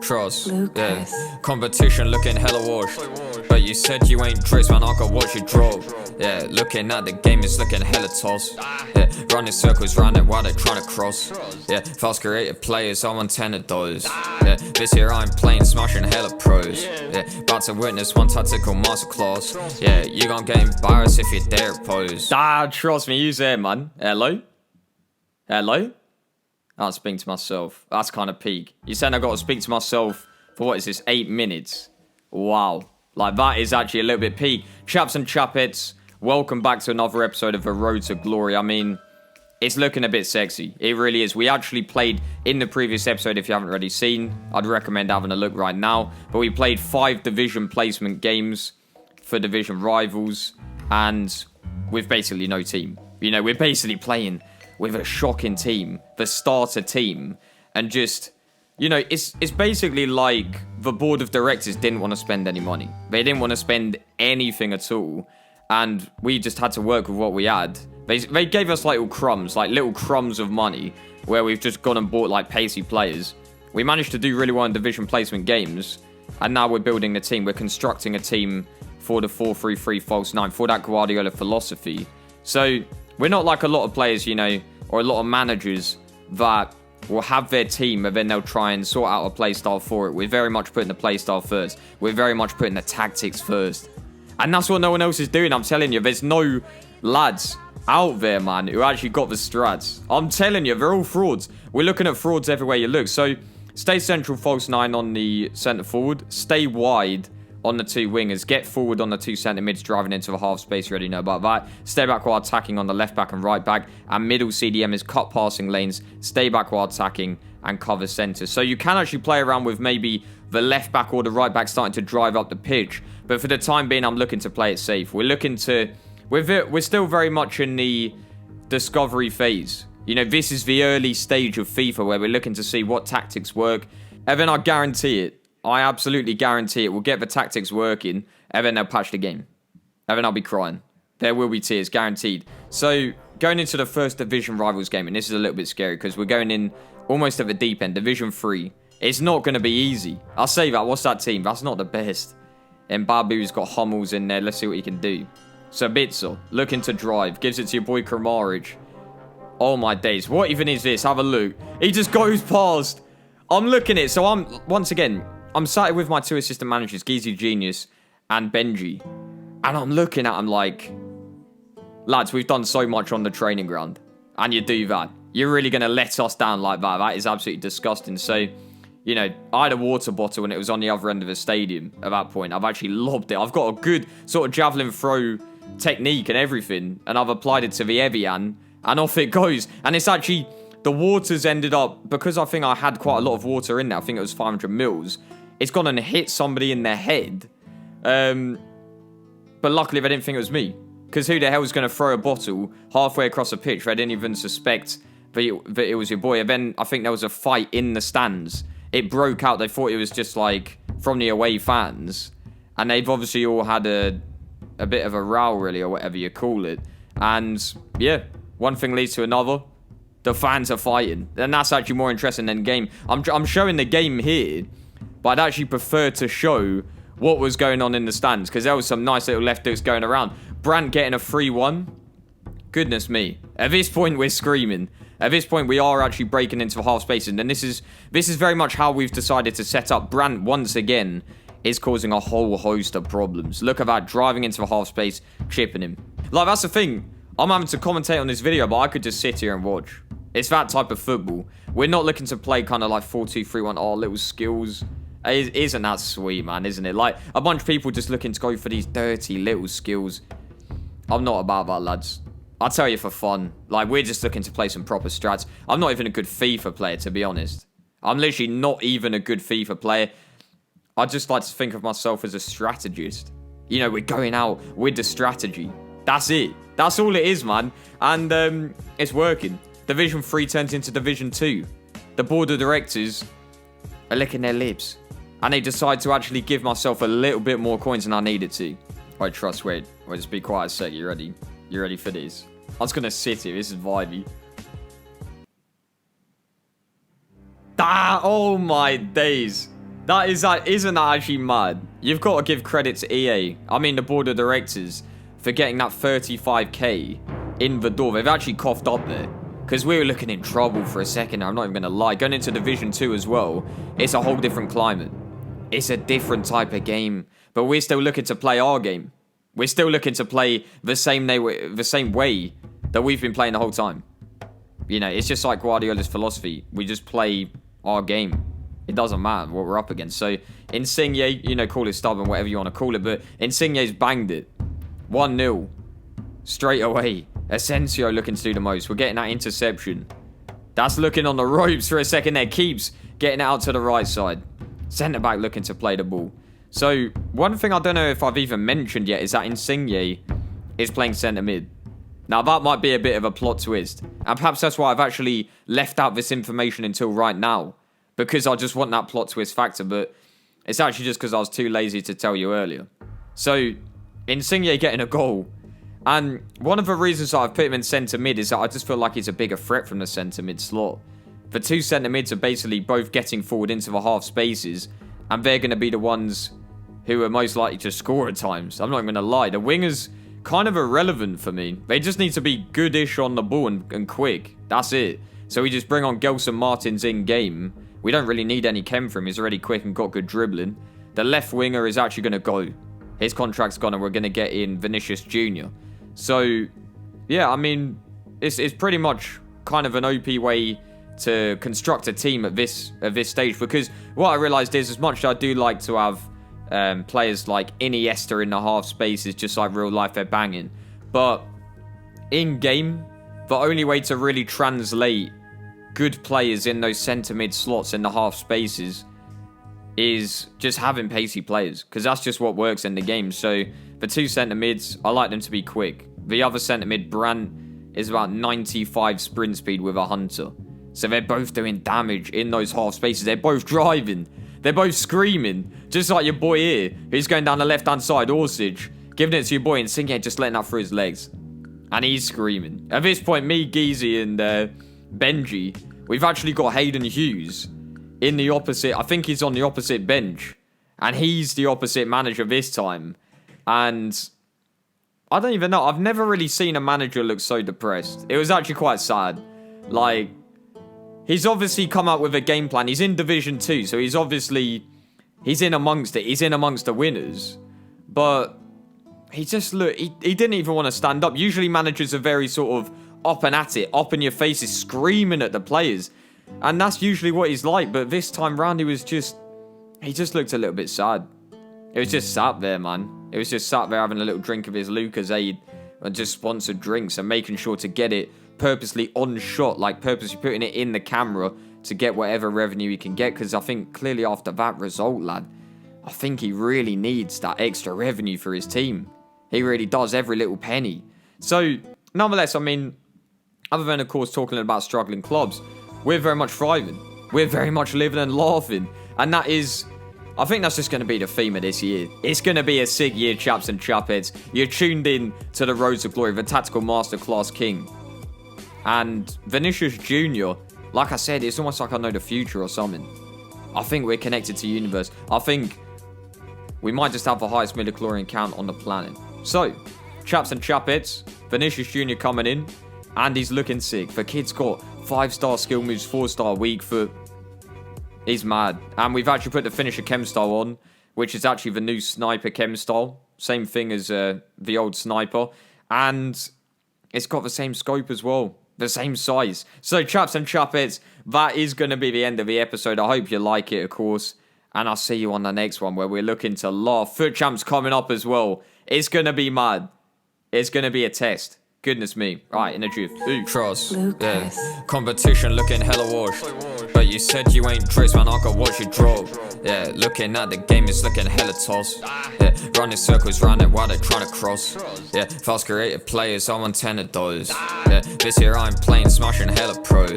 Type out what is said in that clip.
Trust, yeah. Competition looking hella washed. But you said you ain't tricks, man, I got what you drop. Yeah, looking at the game, it's looking hella toss. Yeah, running circles round it while they're trying to cross. Yeah, fast creative players, I'm on 10 of those. Yeah, this year I'm playing, smashing hella pros. Yeah, about to witness one tactical masterclass. Yeah, you gon' get embarrassed if you dare pose. Trust me, use there, man. Hello? Hello? I'm speaking to myself. That's kind of peak. You're saying I got to speak to myself for what is this, 8 minutes? Wow. Like, that is actually a little bit peak. Chaps and chapettes, welcome back to another episode of The Road to Glory. I mean, it's looking a bit sexy. It really is. We actually played in the previous episode, if you haven't already seen. I'd recommend having a look right now. But we played 5 division placement games for division rivals. And with basically no team. You know, we're basically playing with a shocking team, the starter team, and just, you know, it's basically like the board of directors didn't want to spend any money. They didn't want to spend anything at all, and we just had to work with what we had. They gave us like little crumbs of money, where we've just gone and bought like pacey players. We managed to do really well in division placement games, and now we're building the team. We're constructing a team for the 4-3-3 false 9, for that Guardiola philosophy. So we're not like a lot of players, you know, or a lot of managers that will have their team and then they'll try and sort out a playstyle for it. We're very much putting the playstyle first. We're very much putting the tactics first. And that's what no one else is doing, I'm telling you. There's no lads out there, man, who actually got the strats. I'm telling you, they're all frauds. We're looking at frauds everywhere you look. So, stay central false 9 on the centre forward. Stay wide on the 2 wingers. Get forward on the 2 centre mids, driving into the half space. You already know about that. Stay back while attacking on the left back and right back. And middle CDM is cut passing lanes. Stay back while attacking and cover centre. So you can actually play around with maybe the left back or the right back starting to drive up the pitch. But for the time being, I'm looking to play it safe. We're looking to... We're still very much in the discovery phase. You know, this is the early stage of FIFA where we're looking to see what tactics work. And then I guarantee it. I absolutely guarantee it. We'll get the tactics working, and then they'll patch the game. And then I'll be crying. There will be tears, guaranteed. So, going into the first Division Rivals game, and this is a little bit scary, because we're going in almost at the deep end, Division 3. It's not going to be easy. I'll say that. What's that team? That's not the best. And Babu's got Hummels in there. Let's see what he can do. Sabitzer, looking to drive. Gives it to your boy Kramaric. Oh my days. What even is this? Have a look. He just goes past. I'm looking at it. So once again, I'm sat with my 2 assistant managers, Geezy Genius and Benji. And I'm looking at them like, lads, we've done so much on the training ground. And you do that. You're really going to let us down like that. That is absolutely disgusting. So, you know, I had a water bottle and it was on the other end of the stadium at that point. I've actually lobbed it. I've got a good sort of javelin throw technique and everything. And I've applied it to the Evian. And off it goes. And it's actually... The water's ended up... Because I think I had quite a lot of water in there. I think it was 500 mils. It's gone and hit somebody in their head. But luckily, they didn't think it was me. Because who the hell was going to throw a bottle halfway across a pitch? They didn't even suspect that it was your boy. And then I think there was a fight in the stands. It broke out. They thought it was just like from the away fans. And they've obviously all had a bit of a row, really, or whatever you call it. And yeah, one thing leads to another. The fans are fighting. And that's actually more interesting than the game. I'm showing the game here. But I'd actually prefer to show what was going on in the stands. Because there was some nice little left hooks going around. Brandt getting a 3-1. Goodness me. At this point, we're screaming. At this point, we are actually breaking into the half spaces. And this is very much how we've decided to set up. Brandt, once again, is causing a whole host of problems. Look at that. Driving into the half space. Chipping him. Like, that's the thing. I'm having to commentate on this video. But I could just sit here and watch. It's that type of football. We're not looking to play kind of like 4-2-3-1. Oh, little skills. Isn't that sweet, man, isn't it? Like, a bunch of people just looking to go for these dirty little skills. I'm not about that, lads. I'll tell you for fun. Like, we're just looking to play some proper strats. I'm not even a good FIFA player, to be honest. I'm literally not even a good FIFA player. I just like to think of myself as a strategist. You know, we're going out with the strategy. That's it. That's all it is, man. And it's working. Division 3 turns into Division 2. The board of directors are licking their lips. And they decide to actually give myself a little bit more coins than I needed to. Alright, trust, wait. Wait, just be quiet a sec. You ready? You ready for this? I'm just going to sit here. This is vibey. Oh my days. Isn't that actually mad? You've got to give credit to EA. I mean, the board of directors for getting that 35k in the door. They've actually coughed up there. Because we were looking in trouble for a second. I'm not even going to lie. Going into Division 2 as well, it's a whole different climate. It's a different type of game. But we're still looking to play our game. We're still looking to play the same way that we've been playing the whole time. You know, it's just like Guardiola's philosophy. We just play our game. It doesn't matter what we're up against. So, Insigne, you know, call it stubborn, whatever you want to call it. But Insigne's banged it. 1-0. Straight away. Asensio looking to do the most. We're getting that interception. That's looking on the ropes for a second there. Keeps getting it out to the right side. Centre-back looking to play the ball. So, one thing I don't know if I've even mentioned yet is that Insigne is playing centre-mid. Now, that might be a bit of a plot twist. And perhaps that's why I've actually left out this information until right now. Because I just want that plot twist factor. But it's actually just because I was too lazy to tell you earlier. So, Insigne getting a goal. And one of the reasons that I've put him in centre-mid is that I just feel like he's a bigger threat from the centre-mid slot. The two centre-mids are basically both getting forward into the half spaces. And they're going to be the ones who are most likely to score at times. I'm not even going to lie. The wingers kind of irrelevant for me. They just need to be goodish on the ball and quick. That's it. So we just bring on Gelson Martins in game. We don't really need any chem from him. He's already quick and got good dribbling. The left winger is actually going to go. His contract's gone and we're going to get in Vinicius Jr. So, yeah, I mean, it's pretty much kind of an OP way to construct a team at this stage. Because what I realised is, as much as I do like to have players like Iniesta in the half spaces, just like real life, they're banging. But in game, the only way to really translate good players in those centre-mid slots in the half spaces is just having pacey players. Because that's just what works in the game. So the two centre-mids, I like them to be quick. The other centre-mid, Brandt, is about 95 sprint speed with a hunter. So they're both doing damage in those half spaces. They're both driving. They're both screaming. Just like your boy here, who's going down the left-hand side, Orsic, giving it to your boy and Insigne just letting that through his legs. And he's screaming. At this point, me, Geezy, and Benji, we've actually got Hayden Hughes in the opposite. I think he's on the opposite bench. And he's the opposite manager this time. And I don't even know. I've never really seen a manager look so depressed. It was actually quite sad. Like, he's obviously come up with a game plan. He's in Division 2, so he's in amongst it. He's in amongst the winners. But he just looked, he didn't even want to stand up. Usually managers are very sort of up and at it, up in your faces, screaming at the players. And that's usually what he's like. But this time round, he just looked a little bit sad. It was just sat there, man. It was just sat there having a little drink of his Lucozade and just sponsored drinks and making sure to get it purposely on shot, like purposely putting it in the camera to get whatever revenue he can get. Because I think clearly after that result, lad, I think he really needs that extra revenue for his team. He really does, every little penny. So, nonetheless, I mean, other than, of course, talking about struggling clubs, we're very much thriving. We're very much living and laughing. And that is, I think that's just going to be the theme of this year. It's going to be a sick year, chaps and chapheads. You're tuned in to the Road to Glory, the Tactical Masterclass King. And Vinicius Jr., like I said, it's almost like I know the future or something. I think we're connected to the universe. I think we might just have the highest midichlorian count on the planet. So, chaps and chapheads, Vinicius Jr. coming in, and he's looking sick. The kid's got 5-star skill moves, 4-star weak foot. He's mad. And we've actually put the finisher chem style on, which is actually the new sniper chem style. Same thing as the old sniper. And it's got the same scope as well. The same size. So, chaps and chapheads, that is going to be the end of the episode. I hope you like it, of course. And I'll see you on the next one where we're looking to laugh. Foot champs coming up as well. It's going to be mad. It's going to be a test. Goodness me. Alright, in a drift. Trust. Yeah. Competition looking hella washed. But you said you ain't dressed, man. I got what you drove. Yeah, looking at the game, it's looking hella toss. Yeah, running circles round it while they're trying to cross. Yeah, fast creative players, I want 10 of those. Yeah, this year I'm playing, smashing hella pros.